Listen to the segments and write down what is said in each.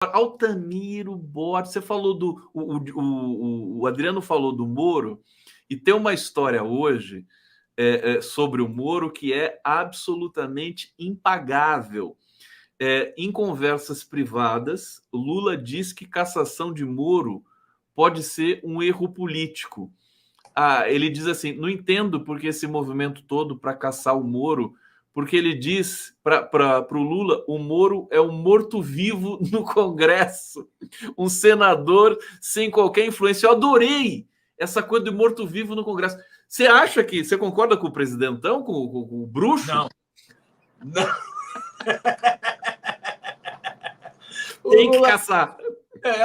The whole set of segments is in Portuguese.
Altamiro Borges, você falou do. O Adriano falou do Moro, e tem uma história hoje sobre o Moro que é absolutamente impagável. Em conversas privadas, Lula diz que cassação de Moro pode ser um erro político. Ele diz assim: não entendo porque esse movimento todo para caçar o Moro, porque ele diz para o Lula: o Moro é um morto-vivo no Congresso, um senador sem qualquer influência. Eu adorei essa coisa de morto-vivo no Congresso. Você acha que você concorda com o presidentão, com o bruxo? Não. Não. Tem que caçar.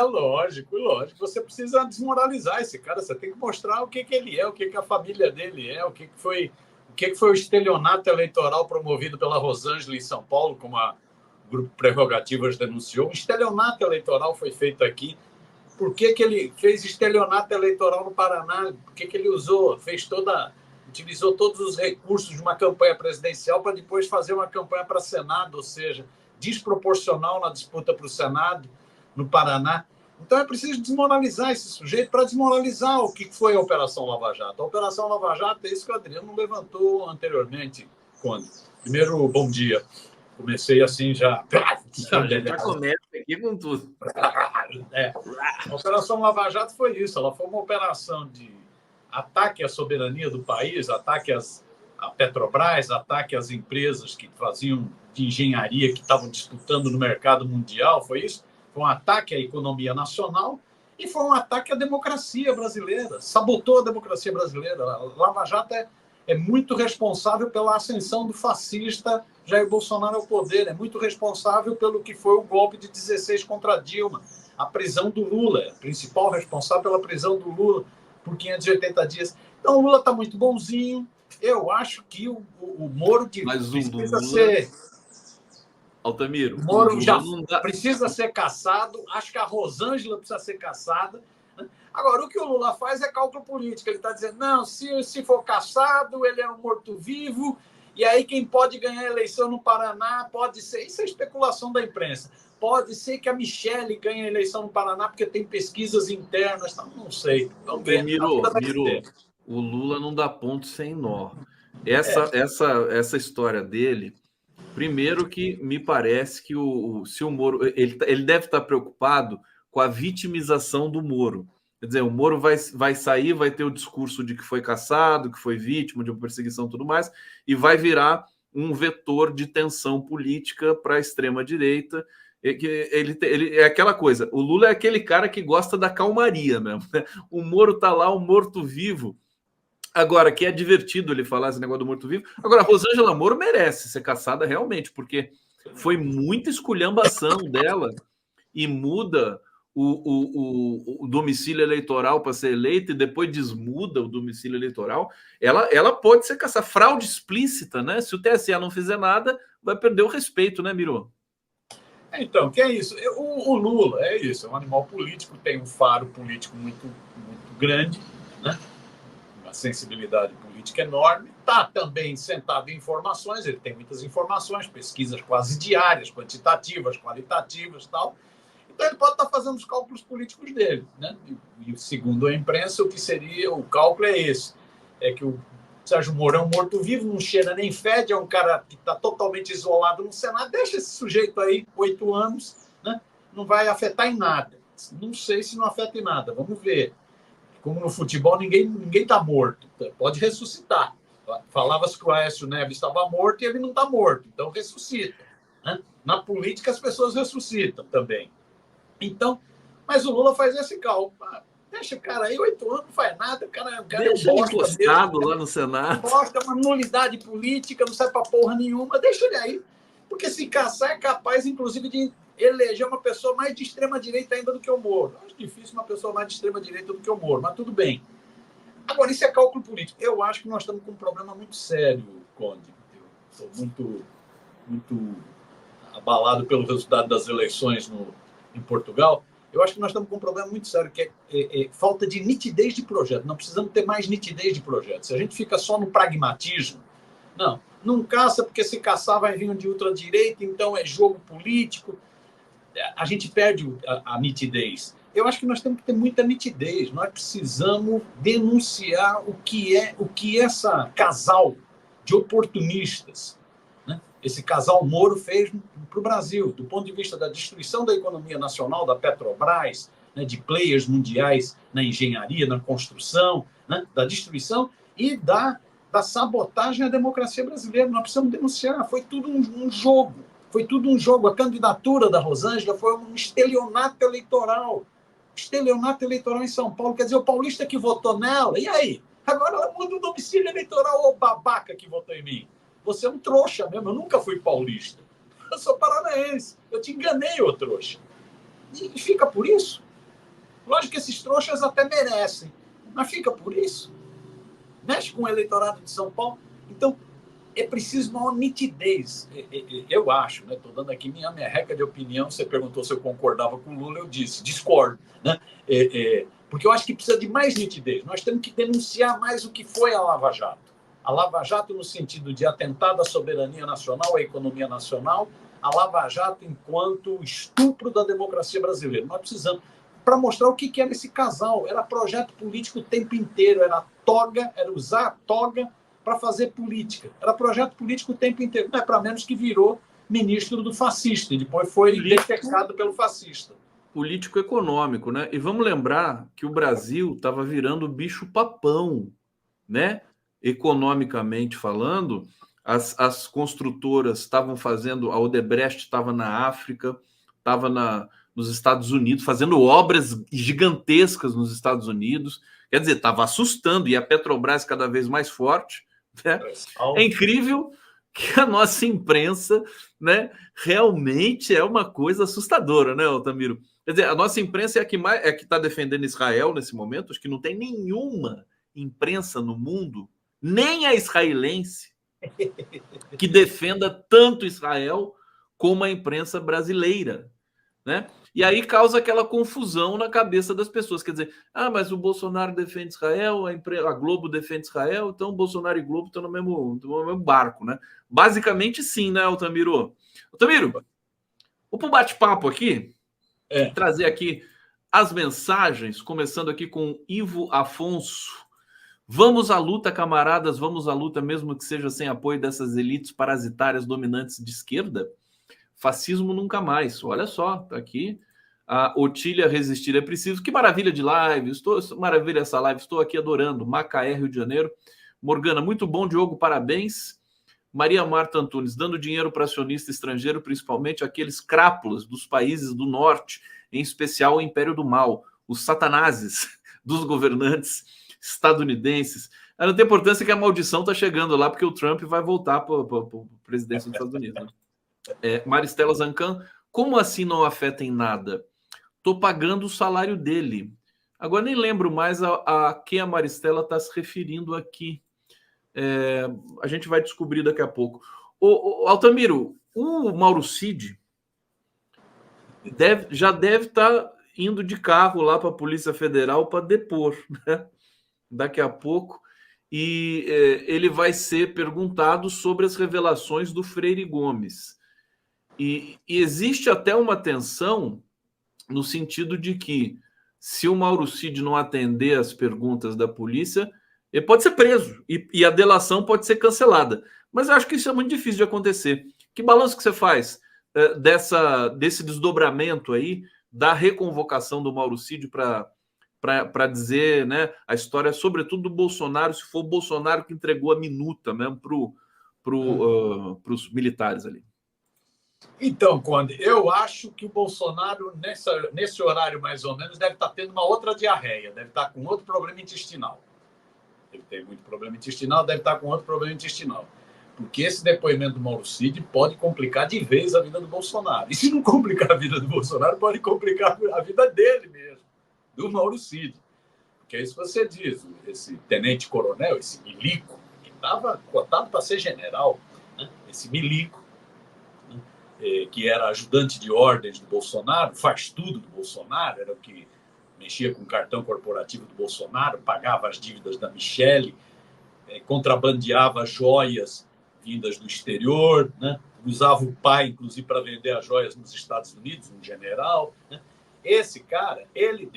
Lógico. Você precisa desmoralizar esse cara. Você tem que mostrar o que ele é, o que a família dele é, o que foi o estelionato eleitoral promovido pela Rosângela em São Paulo, como a Grupo Prerrogativas denunciou. O estelionato eleitoral foi feito aqui. Por que ele fez estelionato eleitoral no Paraná? Por que ele utilizou todos os recursos de uma campanha presidencial para depois fazer uma campanha para Senado, ou seja, desproporcional na disputa para o Senado no Paraná? Então é preciso desmoralizar esse sujeito para desmoralizar o que foi a Operação Lava Jato. A Operação Lava Jato é isso que o Adriano levantou anteriormente, Conde. Primeiro, bom dia. Comecei assim já. Já começa aqui com tudo. A Operação Lava Jato foi isso. Ela foi uma operação de ataque à soberania do país, ataque à Petrobras, ataque às empresas que faziam de engenharia, que estavam disputando no mercado mundial. Foi isso? Foi um ataque à economia nacional e foi um ataque à democracia brasileira. Sabotou a democracia brasileira. A Lava Jato é muito responsável pela ascensão do fascista Jair Bolsonaro ao poder, é muito responsável pelo que foi o golpe de 16 contra Dilma, a prisão do Lula, é a principal responsável pela prisão do Lula por 580 dias. Então o Lula está muito bonzinho. Eu acho que o Moro precisa ser... Altamiro, o Moro já precisa ser caçado. Acho que a Rosângela precisa ser caçada. Agora, o que o Lula faz é cálculo político. Ele está dizendo, não, se for caçado, ele é um morto-vivo, e aí quem pode ganhar a eleição no Paraná pode ser... Isso é especulação da imprensa. Pode ser que a Michele ganhe a eleição no Paraná porque tem pesquisas internas. Não sei. Vamos ver. Miro, o Lula não dá ponto sem nó. Essa história dele, primeiro que me parece que se o Moro... Ele deve estar preocupado com a vitimização do Moro. Quer dizer, o Moro vai sair, vai ter o discurso de que foi caçado, que foi vítima de uma perseguição e tudo mais, e vai virar um vetor de tensão política para a extrema-direita. Ele é aquela coisa, o Lula é aquele cara que gosta da calmaria mesmo, né? O Moro tá lá, um morto-vivo. Agora, que é divertido ele falar esse negócio do morto-vivo. Agora, a Rosângela Moro merece ser caçada realmente, porque foi muita esculhambação dela e muda o domicílio eleitoral para ser eleita e depois desmuda o domicílio eleitoral. Ela pode ser caçada. Fraude explícita, né? Se o TSE não fizer nada, vai perder o respeito, né, Miro? Então, que é isso? O Lula é isso, é um animal político, tem um faro político muito, muito grande, né? Uma sensibilidade política enorme, está também sentado em informações, ele tem muitas informações, pesquisas quase diárias, quantitativas, qualitativas e tal. Então ele pode estar fazendo os cálculos políticos dele, né? E segundo a imprensa, o que seria o cálculo é esse, é que o Sérgio Moro é um morto-vivo, não cheira nem fede, é um cara que está totalmente isolado no Senado, deixa esse sujeito aí 8 anos, né? Não vai afetar em nada. Não sei se não afeta em nada, vamos ver. Como no futebol, ninguém está morto, pode ressuscitar. Falava-se que o Aécio Neves estava morto e ele não está morto, então ressuscita, né? Na política, as pessoas ressuscitam também. Então, mas o Lula faz esse cálculo. Deixa o cara aí, 8 anos, não faz nada. O cara deixa ele encostado lá no Senado. Bosta, uma nulidade política, não serve pra porra nenhuma. Deixa ele aí. Porque se caçar é capaz, inclusive, de eleger uma pessoa mais de extrema-direita ainda do que o Moro. Acho difícil uma pessoa mais de extrema-direita do que o Moro, mas tudo bem. Agora, isso é cálculo político. Eu acho que nós estamos com um problema muito sério, Conde. Eu estou muito abalado pelo resultado das eleições em Portugal. Eu acho que nós estamos com um problema muito sério, que é falta de nitidez de projeto. Não precisamos ter mais nitidez de projeto. Se a gente fica só no pragmatismo, não caça, porque se caçar vai vir um de ultradireita, então é jogo político. a gente perde a nitidez. Eu acho que nós temos que ter muita nitidez. Nós precisamos denunciar o que essa casal de oportunistas, né? Esse casal Moro fez para o Brasil, do ponto de vista da destruição da economia nacional, da Petrobras, né, de players mundiais na engenharia, na construção, né, da destruição e da sabotagem à democracia brasileira. Nós precisamos denunciar. Foi tudo um jogo. Foi tudo um jogo. A candidatura da Rosângela foi um estelionato eleitoral. Estelionato eleitoral em São Paulo. Quer dizer, o paulista que votou nela, e aí? Agora ela muda o domicílio eleitoral, ô babaca que votou em mim. Você é um trouxa mesmo. Eu nunca fui paulista. Eu sou paranaense. Eu te enganei, ô trouxa. E fica por isso. Lógico que esses trouxas até merecem. Mas fica por isso. Mexe com o eleitorado de São Paulo. Então, é preciso uma nitidez. Eu acho, né? Estou dando aqui minha merreca de opinião. Você perguntou se eu concordava com o Lula, eu disse, discordo. Né? Porque eu acho que precisa de mais nitidez. Nós temos que denunciar mais o que foi a Lava Jato. A Lava Jato no sentido de atentar à soberania nacional, à economia nacional, a Lava Jato enquanto estupro da democracia brasileira. Nós precisamos, para mostrar o que era esse casal. Era projeto político o tempo inteiro, era toga, era usar a toga para fazer política. Era projeto político o tempo inteiro. Não é para menos que virou ministro do fascista e depois foi detectado pelo fascista. Político econômico, né? E vamos lembrar que o Brasil estava virando bicho-papão, né? Economicamente falando, as construtoras estavam fazendo, a Odebrecht estava na África, estava nos Estados Unidos, fazendo obras gigantescas nos Estados Unidos. Quer dizer, estava assustando, e a Petrobras cada vez mais forte. Né? É incrível que a nossa imprensa, né, realmente é uma coisa assustadora, né, Altamiro? Quer dizer, a nossa imprensa é a que está defendendo Israel nesse momento. Acho que não tem nenhuma imprensa no mundo, nem a israelense, que defenda tanto Israel como a imprensa brasileira. Né? E aí causa aquela confusão na cabeça das pessoas. Quer dizer, mas o Bolsonaro defende Israel, a Globo defende Israel, então Bolsonaro e Globo estão no mesmo barco, né? Basicamente sim, né, Altamiro? Altamiro, vou para um bate-papo aqui, trazer aqui as mensagens, começando aqui com Ivo Afonso. Vamos à luta, camaradas, vamos à luta, mesmo que seja sem apoio dessas elites parasitárias dominantes de esquerda. Fascismo nunca mais. Olha só, tá aqui. A Otília Resistir é Preciso. Que maravilha de live. Maravilha essa live. Estou aqui adorando. Macaé, Rio de Janeiro. Morgana, muito bom, Diogo, parabéns. Maria Marta Antunes, dando dinheiro para acionista estrangeiro, principalmente aqueles crápulas dos países do norte, em especial o Império do Mal, os satanases dos governantes estadunidenses. Não tem importância que a maldição está chegando lá, porque o Trump vai voltar para a presidência dos Estados Unidos. Né? Maristela Zancan, como assim não afeta em nada? Estou pagando o salário dele. Agora nem lembro mais a que a Maristela está se referindo aqui. A gente vai descobrir daqui a pouco. Altamiro, o Mauro Cid já deve estar indo de carro lá para a Polícia Federal para depor, né? Daqui a pouco. E ele vai ser perguntado sobre as revelações do Freire Gomes. E existe até uma tensão no sentido de que, se o Mauro Cid não atender as perguntas da polícia, ele pode ser preso e a delação pode ser cancelada. Mas eu acho que isso é muito difícil de acontecer. Que balanço que você faz desse desdobramento aí, da reconvocação do Mauro Cid para dizer, né, a história, sobretudo do Bolsonaro, se for o Bolsonaro que entregou a minuta mesmo para os militares ali? Então, Conde, eu acho que o Bolsonaro, nesse horário mais ou menos, deve estar tendo uma outra diarreia, deve estar com outro problema intestinal. Ele tem muito problema intestinal, deve estar com outro problema intestinal. Porque esse depoimento do Mauro Cid pode complicar de vez a vida do Bolsonaro. E se não complicar a vida do Bolsonaro, pode complicar a vida dele mesmo, do Mauro Cid. Porque é isso que você diz, esse tenente-coronel, esse milico, que estava cotado para ser general, né? Esse milico, que era ajudante de ordens do Bolsonaro, faz tudo do Bolsonaro, era o que mexia com o cartão corporativo do Bolsonaro, pagava as dívidas da Michele, contrabandeava joias vindas do exterior, né? usava o pai, inclusive, para vender as joias nos Estados Unidos, um general, né? Esse cara, ele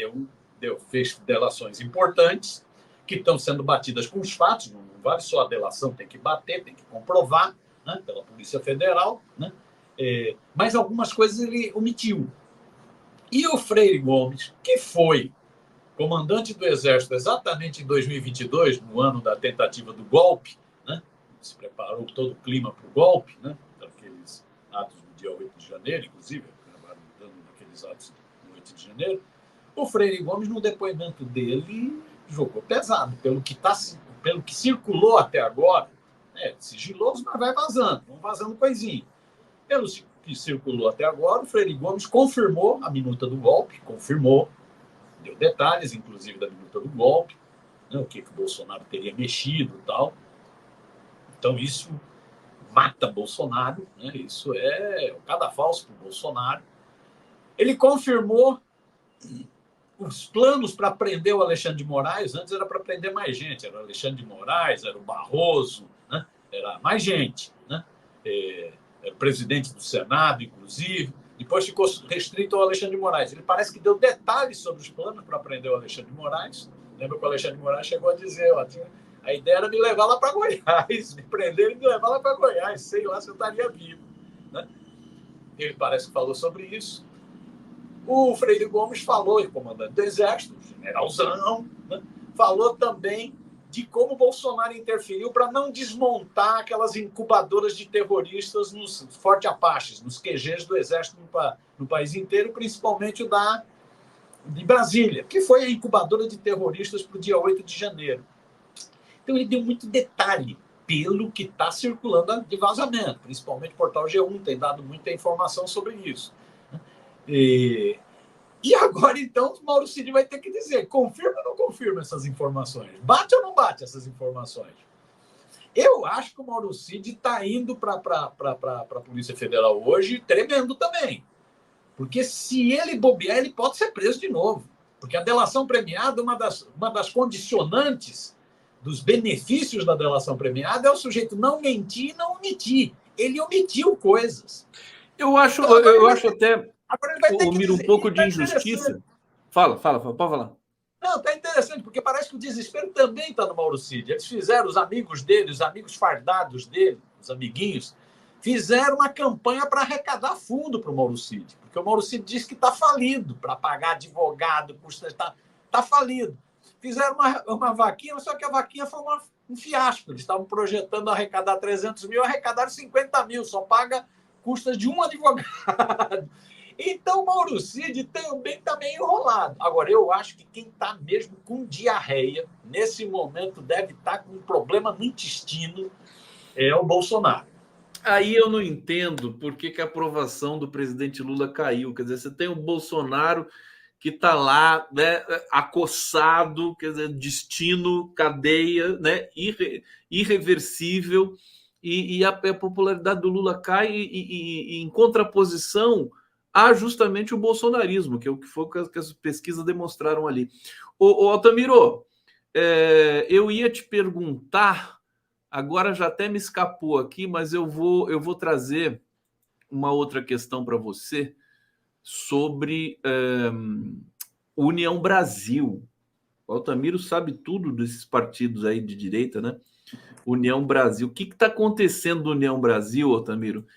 fez delações importantes que estão sendo batidas com os fatos, não vale só a delação, tem que bater, tem que comprovar, né, pela Polícia Federal, né? Mas algumas coisas ele omitiu. E o Freire Gomes, que foi comandante do Exército exatamente em 2022, no ano da tentativa do golpe, né? Se preparou todo o clima para o golpe, né? Aqueles atos do dia 8 de janeiro, inclusive, acabaram dando naqueles atos do 8 de janeiro. O Freire Gomes, no depoimento dele, jogou pesado, pelo que circulou até agora, sigiloso, mas vai vazando, vão vazando coisinha. Pelo que circulou até agora, o Freire Gomes confirmou a minuta do golpe, deu detalhes, inclusive, da minuta do golpe, né, o que o Bolsonaro teria mexido e tal. Então, isso mata Bolsonaro, né, isso é o cadafalso para o Bolsonaro. Ele confirmou os planos para prender o Alexandre de Moraes. Antes era para prender mais gente, era o Alexandre de Moraes, era o Barroso, né, era mais gente, né, era o presidente do Senado, inclusive. Depois ficou restrito ao Alexandre de Moraes. Ele parece que deu detalhes sobre os planos para prender o Alexandre de Moraes. Lembra que o Alexandre de Moraes chegou a dizer, a ideia era me levar lá para Goiás, me prender e me levar lá para Goiás, sei lá se eu estaria vivo, né? Ele parece que falou sobre isso. O Freire Gomes falou, e comandante do Exército, generalzão, né? Falou também de como o Bolsonaro interferiu para não desmontar aquelas incubadoras de terroristas nos Forte Apaches, nos QGs do Exército no país inteiro, principalmente o de Brasília, que foi a incubadora de terroristas para o dia 8 de janeiro. Então, ele deu muito detalhe pelo que está circulando de vazamento, principalmente o portal G1 tem dado muita informação sobre isso. E agora, então, o Mauro Cid vai ter que dizer, confirma ou não confirma essas informações? Bate ou não bate essas informações? Eu acho que o Mauro Cid está indo para a Polícia Federal hoje tremendo também. Porque se ele bobear, ele pode ser preso de novo. Porque a delação premiada, uma das condicionantes dos benefícios da delação premiada é o sujeito não mentir e não omitir. Ele omitiu coisas. Eu acho até, Miro, um pouco de injustiça. Fala, pode falar. Não, tá interessante, porque parece que o desespero também está no Mauro Cid. Eles fizeram, os amigos dele, os amigos fardados dele, os amiguinhos, fizeram uma campanha para arrecadar fundo para o Mauro Cid. Porque o Mauro Cid disse que está falido para pagar advogado, custa, está falido. Fizeram uma vaquinha, só que a vaquinha foi um fiasco. Eles estavam projetando arrecadar 300 mil, arrecadaram 50 mil, só paga custas de um advogado. Então, o Mauro Cid também está meio enrolado. Agora, eu acho que quem está mesmo com diarreia, nesse momento, deve estar com um problema no intestino, é o Bolsonaro. Aí eu não entendo por que a aprovação do presidente Lula caiu. Quer dizer, você tem o Bolsonaro que está lá, né, acossado, quer dizer, destino, cadeia, né, irreversível, e a popularidade do Lula cai, e em contraposição há justamente o bolsonarismo, que é o que foi que as pesquisas demonstraram ali. Ô Altamiro, eu ia te perguntar, agora já até me escapou aqui, mas eu vou trazer uma outra questão para você sobre União Brasil. O Altamiro sabe tudo desses partidos aí de direita, né? União Brasil. O que está acontecendo no União Brasil, Altamiro?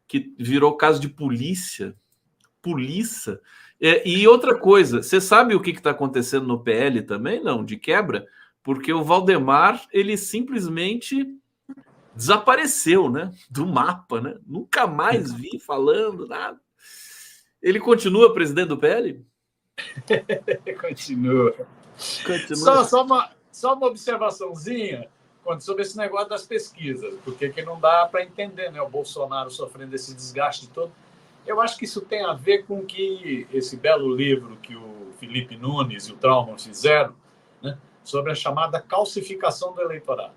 Que virou caso de polícia. E outra coisa, você sabe o que está acontecendo no PL também? Não, de quebra? Porque o Valdemar, ele simplesmente desapareceu, né? Do mapa, né? Nunca mais vi falando nada. Ele continua presidente do PL? Continua. Só uma observaçãozinha sobre esse negócio das pesquisas, porque que não dá para entender, né? O Bolsonaro sofrendo esse desgaste todo. Eu acho que isso tem a ver com que esse belo livro que o Felipe Nunes e o Trauman fizeram, né, sobre a chamada calcificação do eleitorado.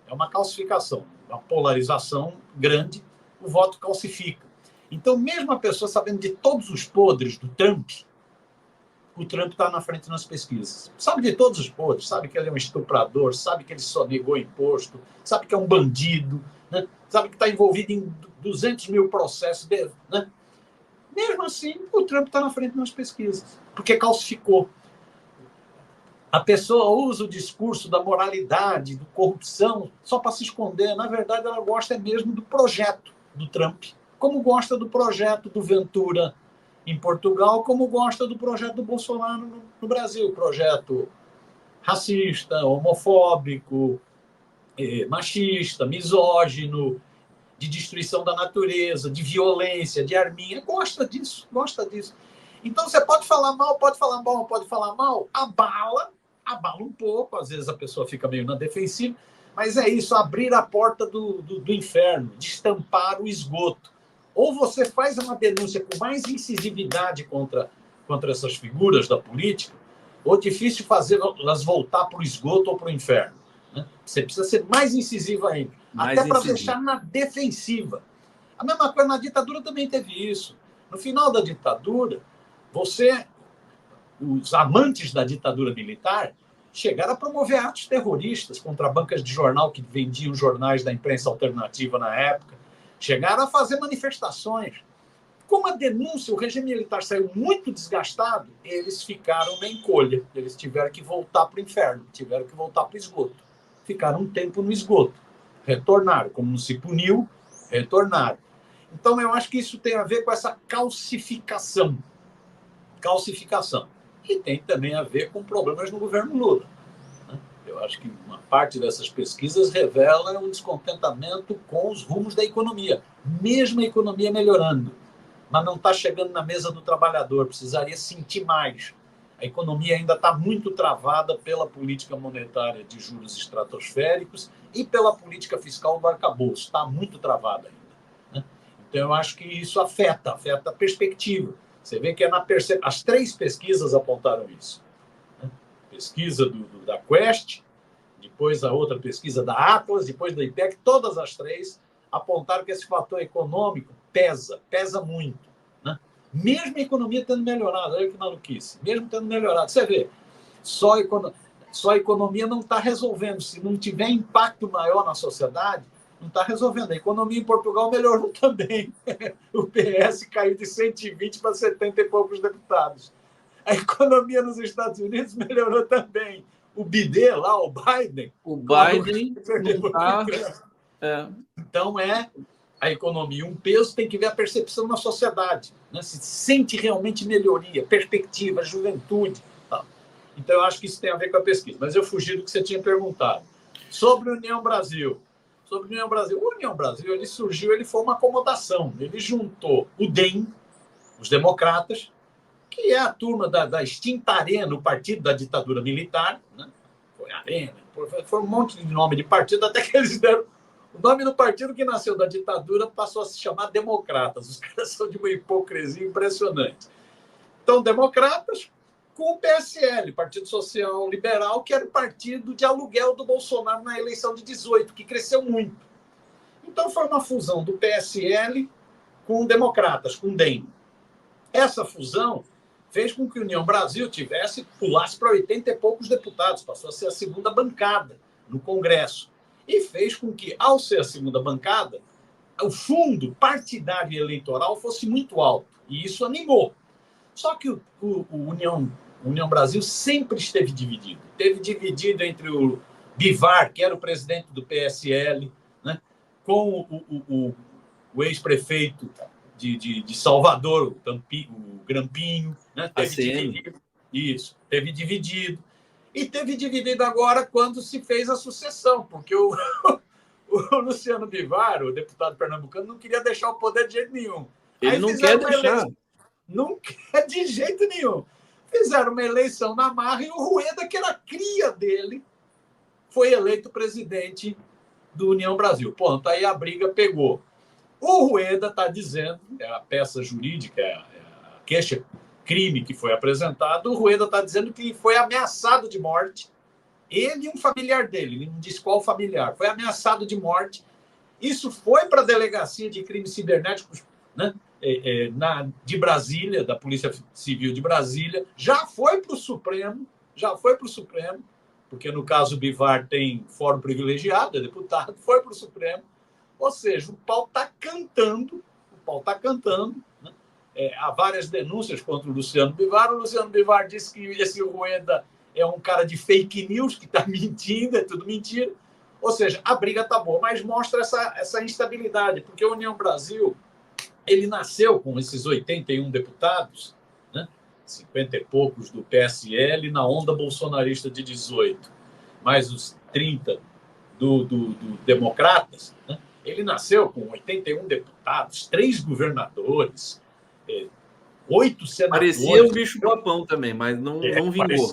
É uma calcificação, uma polarização grande, o voto calcifica. Então, mesmo a pessoa sabendo de todos os podres do Trump, o Trump está na frente nas pesquisas. Sabe de todos os podres, sabe que ele é um estuprador, sabe que ele sonegou imposto, sabe que é um bandido, né? Sabe que está envolvido em 200 mil processos, né? Mesmo assim, o Trump está na frente nas pesquisas, porque calcificou. A pessoa usa o discurso da moralidade, da corrupção, só para se esconder. Na verdade, ela gosta mesmo do projeto do Trump, como gosta do projeto do Ventura em Portugal, como gosta do projeto do Bolsonaro no Brasil. Projeto racista, homofóbico, machista, misógino, de destruição da natureza, de violência, de arminha. Gosta disso, gosta disso. Então, você pode falar mal, pode falar mal, pode falar mal, abala um pouco, às vezes a pessoa fica meio na defensiva, mas é isso, abrir a porta do inferno, destampar o esgoto. Ou você faz uma denúncia com mais incisividade contra essas figuras da política, ou difícil fazê-las voltar para o esgoto ou para o inferno. Né? Você precisa ser mais incisivo ainda, até para deixar na defensiva. A mesma coisa na ditadura também teve isso. No final da ditadura, os amantes da ditadura militar chegaram a promover atos terroristas contra bancas de jornal que vendiam jornais da imprensa alternativa na época. Chegaram a fazer manifestações. Como a denúncia, o regime militar saiu muito desgastado, eles ficaram na encolha. Eles tiveram que voltar para o inferno, tiveram que voltar para o esgoto. Ficaram um tempo no esgoto. Retornaram. Como não se puniu, retornaram. Então, eu acho que isso tem a ver com essa calcificação. E tem também a ver com problemas no governo Lula. Eu acho que uma parte dessas pesquisas revela um descontentamento com os rumos da economia. Mesmo a economia melhorando, mas não está chegando na mesa do trabalhador, precisaria sentir mais. A economia ainda está muito travada pela política monetária de juros estratosféricos e pela política fiscal do arcabouço. Está muito travada ainda. Então, eu acho que isso afeta a perspectiva. Você vê que as 3 pesquisas apontaram isso. Pesquisa da Quest, depois a outra pesquisa da Atlas, depois da IPEC, todas as 3 apontaram que esse fator econômico pesa muito. Né? Mesmo a economia tendo melhorado, olha que maluquice, mesmo tendo melhorado. Você vê, só a economia não está resolvendo. Se não tiver impacto maior na sociedade, não está resolvendo. A economia em Portugal melhorou também. O PS caiu de 120 para 70 e poucos deputados. A economia nos Estados Unidos melhorou também. O BD lá, o Biden... O Biden não está... Então, a economia um peso, tem que ver a percepção na sociedade. Né? Se sente realmente melhoria, perspectiva, juventude. Tá? Então, eu acho que isso tem a ver com a pesquisa. Mas eu fugi do que você tinha perguntado. Sobre a União Brasil. O União Brasil, ele foi uma acomodação. Ele juntou o DEM, os democratas, que é a turma da extinta Arena, o partido da ditadura militar, né? Foi Arena, foi um monte de nome de partido, até que eles deram o nome do partido que nasceu da ditadura, passou a se chamar Democratas. Os caras são de uma hipocrisia impressionante. Então, democratas com o PSL, Partido Social Liberal, que era o partido de aluguel do Bolsonaro na eleição de 18, que cresceu muito. Então, foi uma fusão do PSL com democratas, com o DEM. Essa fusão fez com que a União Brasil pulasse para 80 e poucos deputados, passou a ser a segunda bancada no Congresso. E fez com que, ao ser a segunda bancada, o fundo partidário e eleitoral fosse muito alto. E isso animou. Só que o União Brasil sempre esteve dividido. Esteve dividido entre o Bivar, que era o presidente do PSL, né, com o ex-prefeito de Salvador, o Grampinho. Né, teve dividido. E teve dividido agora quando se fez a sucessão, porque o Luciano Bivar, o deputado pernambucano, não queria deixar o poder de jeito nenhum. Ele não quer deixar. Não quer de jeito nenhum. Fizeram uma eleição na marra e o Rueda, que era cria dele, foi eleito presidente do União Brasil. Ponto, aí a briga pegou. O Rueda está dizendo, é a peça jurídica, é a queixa-crime que foi apresentado, o Rueda está dizendo que foi ameaçado de morte. Ele e um familiar dele, ele não diz qual familiar, foi ameaçado de morte. Isso foi para a Delegacia de Crimes Cibernéticos, né, de Brasília, da Polícia Civil de Brasília, já foi para o Supremo, porque no caso o Bivar tem fórum privilegiado, é deputado, foi para o Supremo. Ou seja, o pau está cantando, né? Há várias denúncias contra o Luciano Bivar. O Luciano Bivar disse que esse Rueda é um cara de fake news, que está mentindo, é tudo mentira. Ou seja, a briga está boa, mas mostra essa instabilidade, porque a União Brasil, ele nasceu com esses 81 deputados, né? 50 e poucos do PSL, na onda bolsonarista de 18, mais os 30 do Democratas, né? Ele nasceu com 81 deputados, 3 governadores, 8 senadores. Parecia um bicho-papão também, mas não vingou.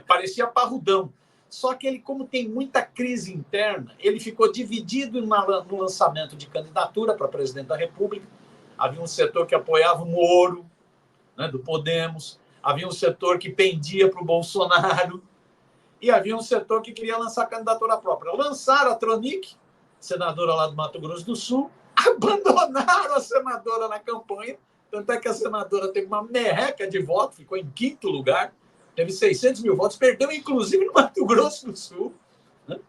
Parecia parrudão. Só que ele, como tem muita crise interna, ele ficou dividido no lançamento de candidatura para presidente da República. Havia um setor que apoiava o Moro, né, do Podemos. Havia um setor que pendia para o Bolsonaro. E havia um setor que queria lançar candidatura própria. Lançaram a Tronic, senadora lá do Mato Grosso do Sul, abandonaram a senadora na campanha, tanto é que a senadora teve uma merreca de votos, ficou em 5º lugar, teve 600 mil votos, perdeu inclusive no Mato Grosso do Sul, né?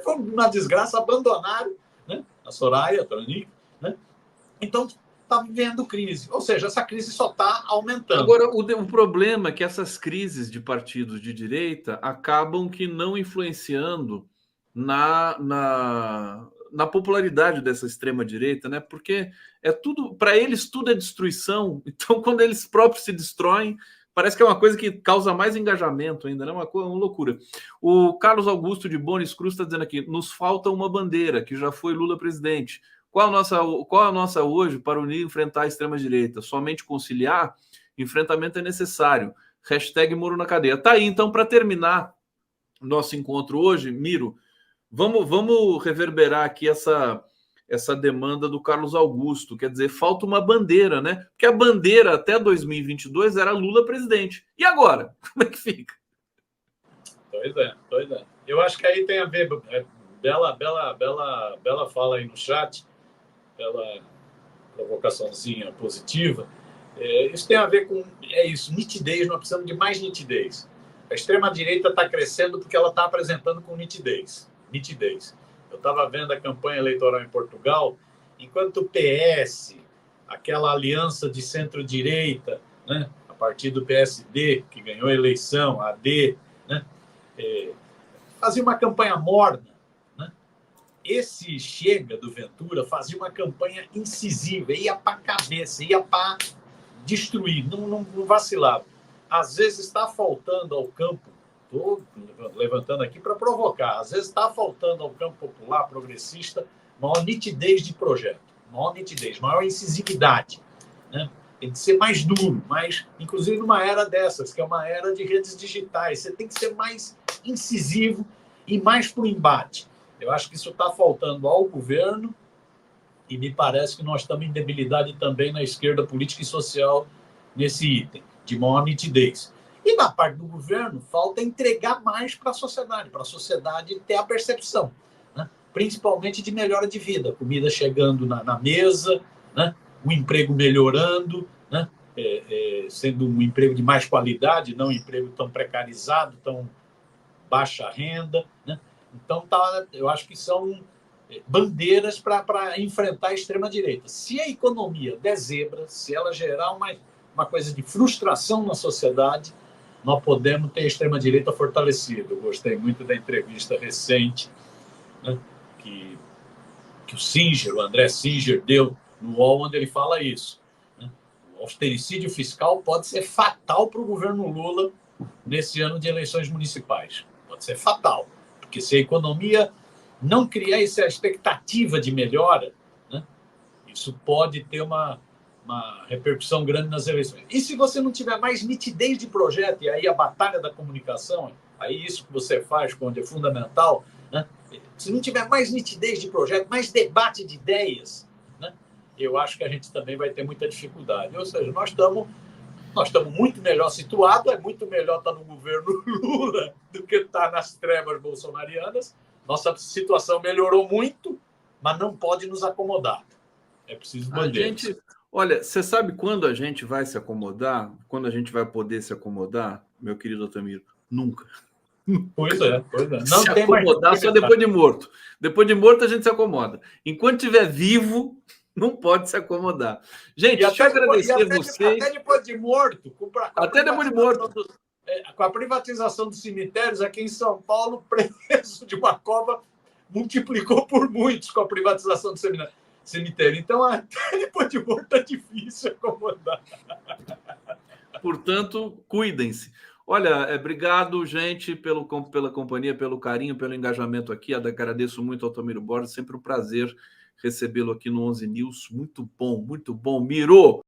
Foi uma desgraça, abandonaram, né? A Soraya, a Tronic, né? Então está vivendo crise, ou seja, essa crise só está aumentando. Agora, o problema é que essas crises de partidos de direita acabam que não influenciando na popularidade dessa extrema direita, né? Porque é tudo, para eles tudo é destruição. Então, quando eles próprios se destroem, parece que é uma coisa que causa mais engajamento ainda, né? Uma loucura. O Carlos Augusto de Bonis Cruz está dizendo aqui: nos falta uma bandeira, que já foi Lula presidente. Qual a nossa hoje para unir e enfrentar a extrema-direita? Somente conciliar? Enfrentamento é necessário. Hashtag Moro na cadeia. Tá aí, então, para terminar nosso encontro hoje, Miro, vamos reverberar aqui essa demanda do Carlos Augusto. Quer dizer, falta uma bandeira, né? Porque a bandeira até 2022 era Lula presidente. E agora? Como é que fica? Pois é. Eu acho que aí tem a ver... Bela fala aí no chat, pela provocaçãozinha positiva, isso tem a ver com nitidez. Nós precisamos de mais nitidez. A extrema-direita está crescendo porque ela está apresentando com nitidez. Eu estava vendo a campanha eleitoral em Portugal, enquanto o PS, aquela aliança de centro-direita, né, a partir do PSD, que ganhou a eleição, a AD, né, fazia uma campanha morna. Esse Chega do Ventura fazia uma campanha incisiva, ia para a cabeça, ia para destruir, não vacilava. Às vezes está faltando ao campo, estou levantando aqui para provocar, às vezes está faltando ao campo popular, progressista, maior nitidez de projeto, maior incisividade, né? Tem que ser mais duro, inclusive numa era dessas, que é uma era de redes digitais, você tem que ser mais incisivo e mais para o embate. Eu acho que isso está faltando ao governo e me parece que nós estamos em debilidade também na esquerda política e social nesse item, de maior nitidez. E na parte do governo, falta entregar mais para a sociedade ter a percepção, né? Principalmente de melhora de vida, comida chegando na mesa, né? O emprego melhorando, né? Sendo um emprego de mais qualidade, não um emprego tão precarizado, tão baixa renda, né? Então, eu acho que são bandeiras para enfrentar a extrema-direita. Se a economia der zebra, se ela gerar uma coisa de frustração na sociedade, nós podemos ter a extrema-direita fortalecida. Eu gostei muito da entrevista recente, né, que o André Singer, deu no UOL, onde ele fala isso, né? O austericídio fiscal pode ser fatal para o governo Lula nesse ano de eleições municipais. Pode ser fatal. Porque se a economia não criar essa expectativa de melhora, né, isso pode ter uma repercussão grande nas eleições. E se você não tiver mais nitidez de projeto, e aí a batalha da comunicação, aí isso que você faz, onde é fundamental, né, se não tiver mais nitidez de projeto, mais debate de ideias, né, eu acho que a gente também vai ter muita dificuldade. Ou seja, nós estamos muito melhor situados, é muito melhor estar no governo Lula do que estar nas trevas bolsonarianas. Nossa situação melhorou muito, mas não pode nos acomodar. É preciso bandeiras. Olha, você sabe quando a gente vai se acomodar? Quando a gente vai poder se acomodar, meu querido Otamiro? Nunca. Pois é. Não Se tem mais acomodar só depois de morto. Depois de morto a gente se acomoda. Enquanto estiver vivo, não pode se acomodar. Gente, deixa eu agradecer vocês. Até depois de morto, Até depois de morto. Com a privatização dos cemitérios, aqui em São Paulo, o preço de uma cova multiplicou por muitos com a privatização do cemitério. Então, até depois de morto é difícil acomodar. Portanto, cuidem-se. Olha, obrigado, gente, pela companhia, pelo carinho, pelo engajamento aqui. Agradeço muito ao Altamiro Borges, sempre um prazer recebê-lo aqui no 11 News. Muito bom, muito bom. Miro!